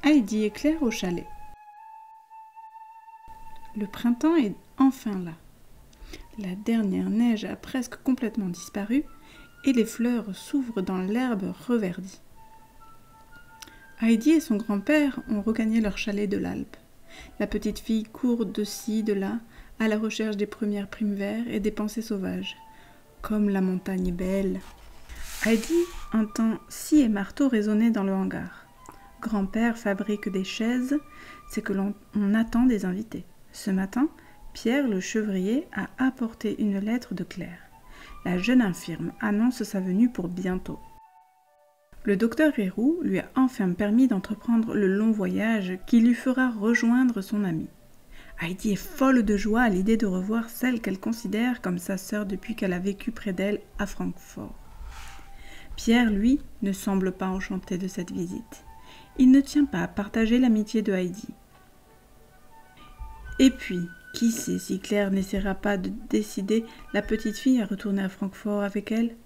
Heidi et Claire au chalet. Le printemps est enfin là. La dernière neige a presque complètement disparu et les fleurs s'ouvrent dans l'herbe reverdie. Heidi et son grand-père ont regagné leur chalet de l'Alpe. La petite fille court de ci, de là, à la recherche des premières primes verts et des pensées sauvages. Comme la montagne est belle. Heidi entend scie et marteau résonner dans le hangar. Grand-père fabrique des chaises, c'est que l'on attend des invités. Ce matin, Pierre le chevrier a apporté une lettre de Claire. La jeune infirme annonce sa venue pour bientôt. Le docteur Héroux lui a enfin permis d'entreprendre le long voyage qui lui fera rejoindre son amie. Heidi est folle de joie à l'idée de revoir celle qu'elle considère comme sa sœur depuis qu'elle a vécu près d'elle à Francfort. Pierre, lui, ne semble pas enchanté de cette visite. Il ne tient pas à partager l'amitié de Heidi. Et puis, qui sait si Claire n'essaiera pas de décider la petite fille à retourner à Francfort avec elle?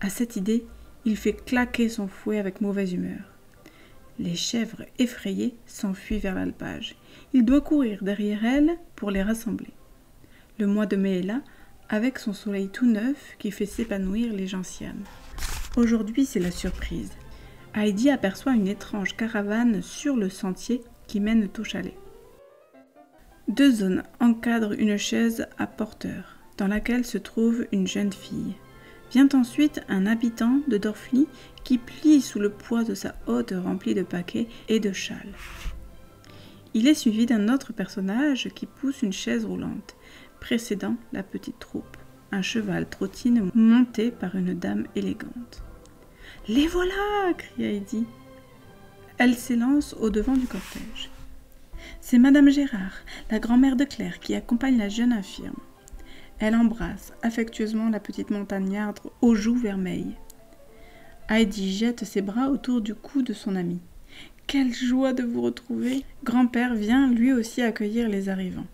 À cette idée, il fait claquer son fouet avec mauvaise humeur. Les chèvres effrayées s'enfuient vers l'alpage. Il doit courir derrière elles pour les rassembler. Le mois de mai est là, avec son soleil tout neuf qui fait s'épanouir les gentianes. Aujourd'hui, c'est la surprise. Heidi aperçoit une étrange caravane sur le sentier qui mène au chalet. 2 zones encadrent une chaise à porteur, dans laquelle se trouve une jeune fille. Vient ensuite un habitant de Dorfli qui plie sous le poids de sa hotte remplie de paquets et de châles. Il est suivi d'un autre personnage qui pousse une chaise roulante, précédant la petite troupe. Un cheval trottine monté par une dame élégante. « Les voilà !» crie Heidi. Elle s'élance au-devant du cortège. C'est Madame Gérard, la grand-mère de Claire, qui accompagne la jeune infirme. Elle embrasse affectueusement la petite montagnarde aux joues vermeilles. Heidi jette ses bras autour du cou de son amie. « Quelle joie de vous retrouver !» Grand-père vient lui aussi accueillir les arrivants.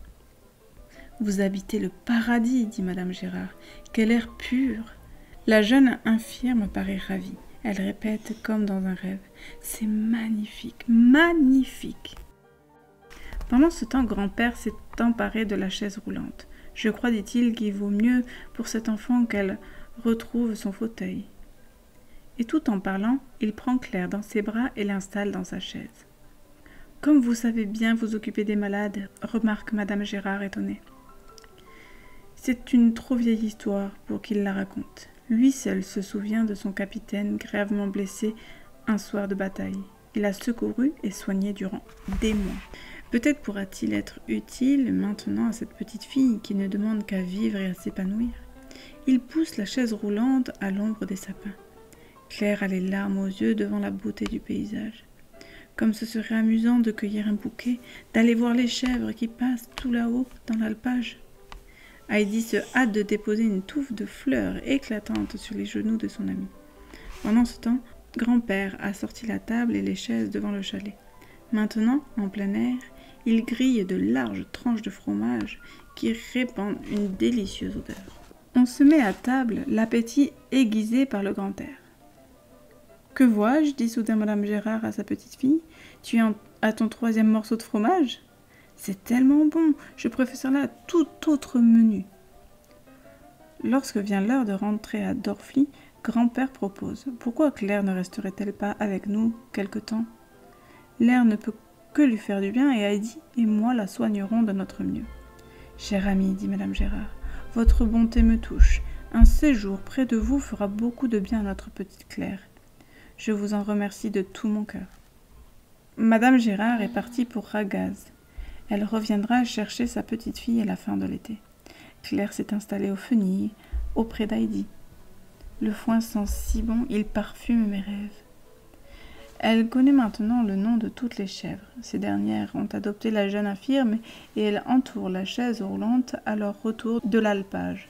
« Vous habitez le paradis, dit Madame Gérard. Quel air pur !» La jeune infirme paraît ravie. Elle répète comme dans un rêve. « C'est magnifique, magnifique !» Pendant ce temps, grand-père s'est emparé de la chaise roulante. « Je crois, dit-il, qu'il vaut mieux pour cet enfant qu'elle retrouve son fauteuil. » Et tout en parlant, il prend Claire dans ses bras et l'installe dans sa chaise. « Comme vous savez bien vous occuper des malades, remarque Madame Gérard étonnée. C'est une trop vieille histoire pour qu'il la raconte. Lui seul se souvient de son capitaine gravement blessé un soir de bataille. Il l'a secouru et soigné durant des mois. Peut-être pourra-t-il être utile maintenant à cette petite fille qui ne demande qu'à vivre et à s'épanouir. Il pousse la chaise roulante à l'ombre des sapins. Claire a les larmes aux yeux devant la beauté du paysage. Comme ce serait amusant de cueillir un bouquet, d'aller voir les chèvres qui passent tout là-haut dans l'alpage. Heidi se hâte de déposer une touffe de fleurs éclatantes sur les genoux de son ami. Pendant ce temps, grand-père a sorti la table et les chaises devant le chalet. Maintenant, en plein air, il grille de larges tranches de fromage qui répandent une délicieuse odeur. On se met à table, l'appétit aiguisé par le grand air. « Que vois-je » dit soudain Madame Gérard à sa petite fille. « Tu es à ton 3e morceau de fromage ? C'est tellement bon, je préfère cela à tout autre menu. » Lorsque vient l'heure de rentrer à Dorfli, grand-père propose. « Pourquoi Claire ne resterait-elle pas avec nous quelque temps ? L'air ne peut que lui faire du bien et Heidi et moi la soignerons de notre mieux. »« Chère amie, dit Madame Gérard, votre bonté me touche. Un séjour près de vous fera beaucoup de bien à notre petite Claire. Je vous en remercie de tout mon cœur. » Madame Gérard est partie pour Ragaz. Elle reviendra chercher sa petite fille à la fin de l'été. Claire s'est installée au fenil, auprès d'Heidi. Le foin sent si bon, il parfume mes rêves. Elle connaît maintenant le nom de toutes les chèvres. Ces dernières ont adopté la jeune infirme et elle entoure la chaise roulante à leur retour de l'alpage.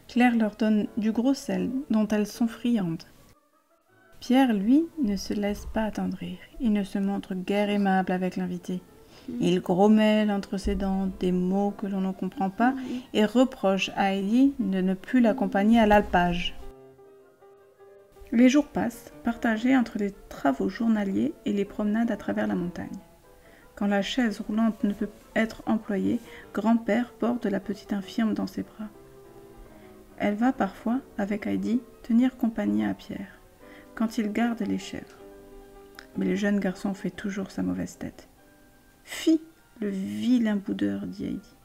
Claire leur donne du gros sel dont elles sont friandes. Pierre, lui, ne se laisse pas attendrir. Il ne se montre guère aimable avec l'invité. Il grommelle entre ses dents des mots que l'on ne comprend pas et reproche à Heidi de ne plus l'accompagner à l'alpage. Les jours passent, partagés entre les travaux journaliers et les promenades à travers la montagne. Quand la chaise roulante ne peut être employée, grand-père porte la petite infirme dans ses bras. Elle va parfois, avec Heidi, tenir compagnie à Pierre, quand il garde les chèvres. Mais le jeune garçon fait toujours sa mauvaise tête. « Fi, le vilain boudeur !» dit Heidi.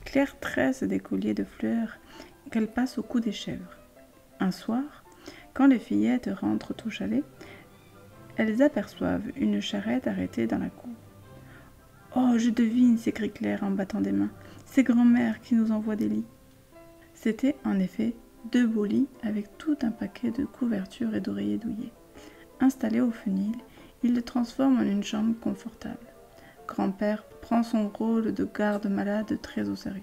Claire tresse des colliers de fleurs qu'elle passe au cou des chèvres. Un soir, quand les fillettes rentrent au chalet, elles aperçoivent une charrette arrêtée dans la cour. « Oh, je devine !» s'écrie Claire en battant des mains. « C'est grand-mère qui nous envoie des lits. » C'étaient en effet 2 beaux lits avec tout un paquet de couvertures et d'oreillers douillés. Installé au fenil, il le transforme en une chambre confortable. Grand-père prend son rôle de garde-malade très au sérieux.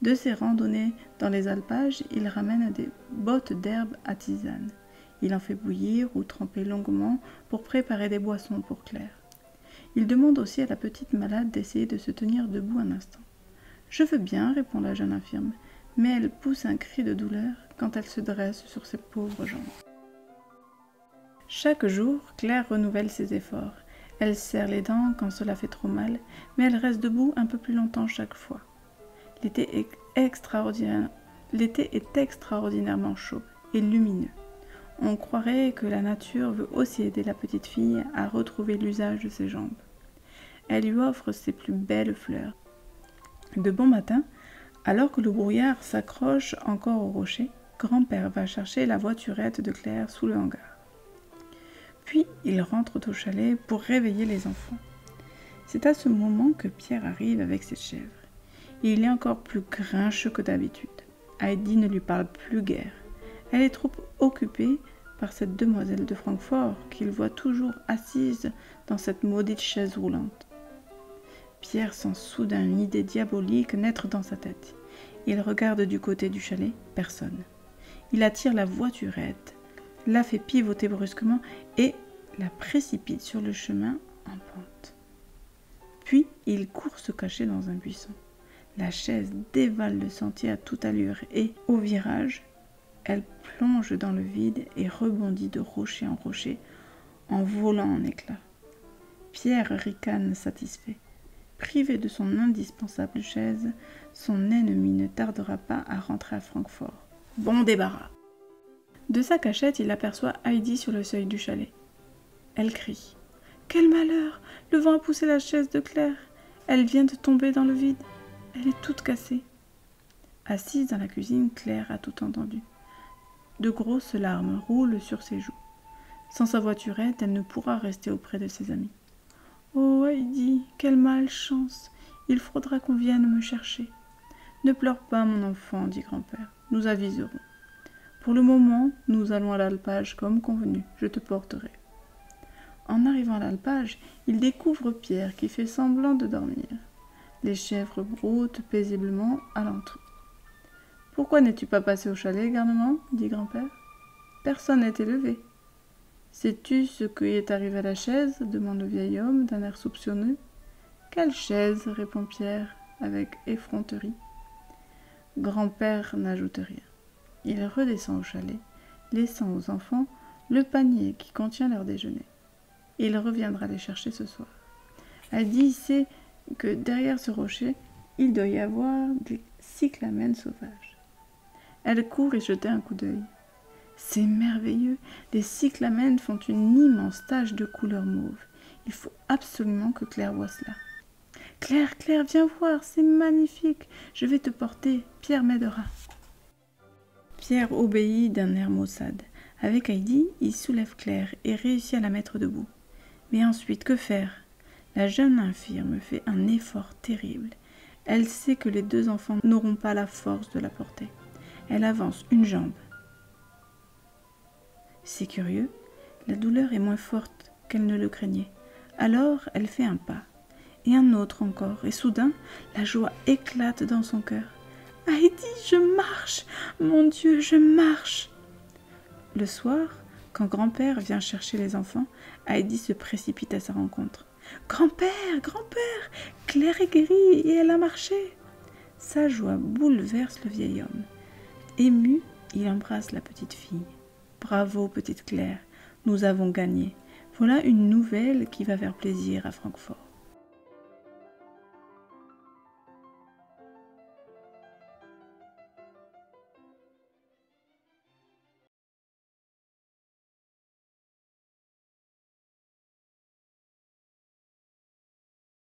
De ses randonnées dans les alpages, il ramène des bottes d'herbe à tisane. Il en fait bouillir ou tremper longuement pour préparer des boissons pour Claire. Il demande aussi à la petite malade d'essayer de se tenir debout un instant. « Je veux bien, répond la jeune infirme, mais elle pousse un cri de douleur quand elle se dresse sur ses pauvres jambes. Chaque jour, Claire renouvelle ses efforts. Elle serre les dents quand cela fait trop mal, mais elle reste debout un peu plus longtemps chaque fois. L'été est extraordinairement chaud et lumineux. On croirait que la nature veut aussi aider la petite fille à retrouver l'usage de ses jambes. Elle lui offre ses plus belles fleurs. De bon matin, alors que le brouillard s'accroche encore au rocher, grand-père va chercher la voiturette de Claire sous le hangar. Puis ils rentrent au chalet pour réveiller les enfants. C'est à ce moment que Pierre arrive avec ses chèvres. Il est encore plus grincheux que d'habitude. Heidi ne lui parle plus guère. Elle est trop occupée par cette demoiselle de Francfort qu'il voit toujours assise dans cette maudite chaise roulante. Pierre sent soudain une idée diabolique naître dans sa tête. Il regarde du côté du chalet, personne. Il attire la voiturette, la fait pivoter brusquement et la précipite sur le chemin en pente. Puis il court se cacher dans un buisson. La chaise dévale le sentier à toute allure et, au virage, elle plonge dans le vide et rebondit de rocher en rocher en volant en éclats. Pierre ricane satisfait. Privé de son indispensable chaise, son ennemi ne tardera pas à rentrer à Francfort. Bon débarras. De sa cachette, il aperçoit Heidi sur le seuil du chalet. Elle crie. « Quel malheur! Le vent a poussé la chaise de Claire. Elle vient de tomber dans le vide. Elle est toute cassée. » Assise dans la cuisine, Claire a tout entendu. De grosses larmes roulent sur ses joues. Sans sa voiturette, elle ne pourra rester auprès de ses amis. « Oh Heidi, quelle malchance! Il faudra qu'on vienne me chercher. »« Ne pleure pas, mon enfant, dit grand-père. Nous aviserons. Pour le moment, nous allons à l'alpage comme convenu. Je te porterai. » En arrivant à l'alpage, il découvre Pierre qui fait semblant de dormir. Les chèvres broutent paisiblement alentour. « Pourquoi n'es-tu pas passé au chalet, garnement ?» dit grand-père. « Personne n'est élevé. »« Sais-tu ce qui est arrivé à la chaise ?» demande le vieil homme d'un air soupçonneux. « Quelle chaise ?» répond Pierre avec effronterie. Grand-père n'ajoute rien. Il redescend au chalet, laissant aux enfants le panier qui contient leur déjeuner. Il reviendra les chercher ce soir. Heidi sait que derrière ce rocher, il doit y avoir des cyclamènes sauvages. Elle court y jeter un coup d'œil. C'est merveilleux, les cyclamènes font une immense tache de couleur mauve. Il faut absolument que Claire voie cela. « Claire, Claire, viens voir, c'est magnifique. Je vais te porter, Pierre m'aidera. » Pierre obéit d'un air maussade. Avec Heidi, il soulève Claire et réussit à la mettre debout. Mais ensuite, que faire? La jeune infirme fait un effort terrible. Elle sait que les deux enfants n'auront pas la force de la porter. Elle avance une jambe. C'est curieux, la douleur est moins forte qu'elle ne le craignait. Alors, elle fait un pas, et un autre encore, et soudain, la joie éclate dans son cœur. « Heidi, je marche! Mon Dieu, je marche !» Le soir, quand grand-père vient chercher les enfants, Heidi se précipite à sa rencontre. « Grand-père, grand-père, Claire est guérie et elle a marché !» Sa joie bouleverse le vieil homme. Ému, il embrasse la petite fille. « Bravo, petite Claire, nous avons gagné. Voilà une nouvelle qui va faire plaisir à Francfort.